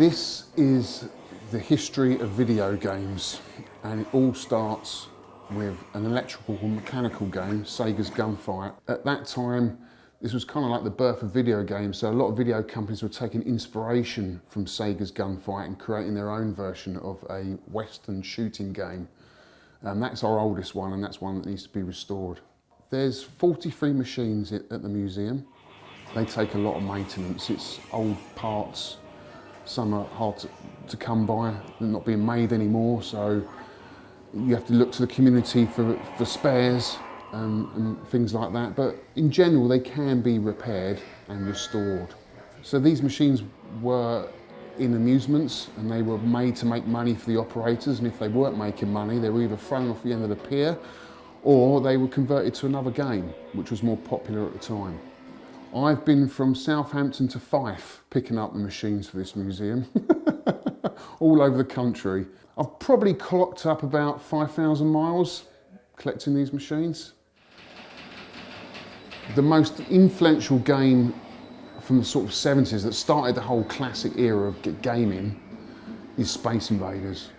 This is the history of video games, and it all starts with an electrical or mechanical game, Sega's Gunfight. At that time, this was kind of like the birth of video games, so a lot of video companies were taking inspiration from Sega's Gunfight and creating their own version of a Western shooting game. That's our oldest one, and that's one that needs to be restored. There's 43 machines at the museum. They take a lot of maintenance. It's old parts. Some are hard to come by. They're not being made anymore, so you have to look to the community for spares and things like that. But in general, they can be repaired and restored. So these machines were in amusements, and they were made to make money for the operators, and if they weren't making money, they were either thrown off the end of the pier or they were converted to another game, which was more popular at the time. I've been from Southampton to Fife picking up the machines for this museum, all over the country. I've probably clocked up about 5,000 miles collecting these machines. The most influential game from the sort of 70s that started the whole classic era of gaming is Space Invaders,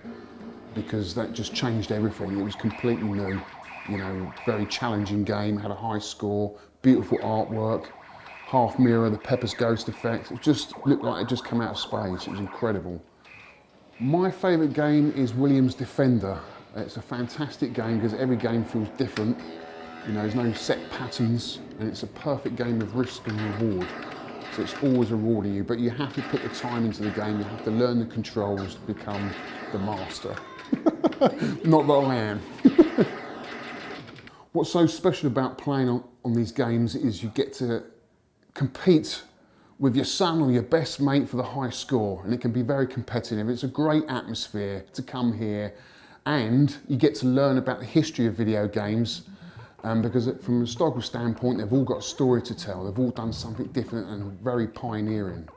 because that just changed everything. It was completely new, you know, very challenging game, had a high score, beautiful artwork, half mirror, the Pepper's Ghost effect. It just looked like it just come out of space. It was incredible. My favourite game is Williams Defender. It's a fantastic game because every game feels different. You know, there's no set patterns, and it's a perfect game of risk and reward. So it's always rewarding you, but you have to put the time into the game. You have to learn the controls to become the master. Not that I am. What's so special about playing on these games is you get to compete with your son or your best mate for the high score, and it can be very competitive. It's a great atmosphere to come here, and you get to learn about the history of video games, because from a historical standpoint, they've all got a story to tell. They've all done something different and very pioneering.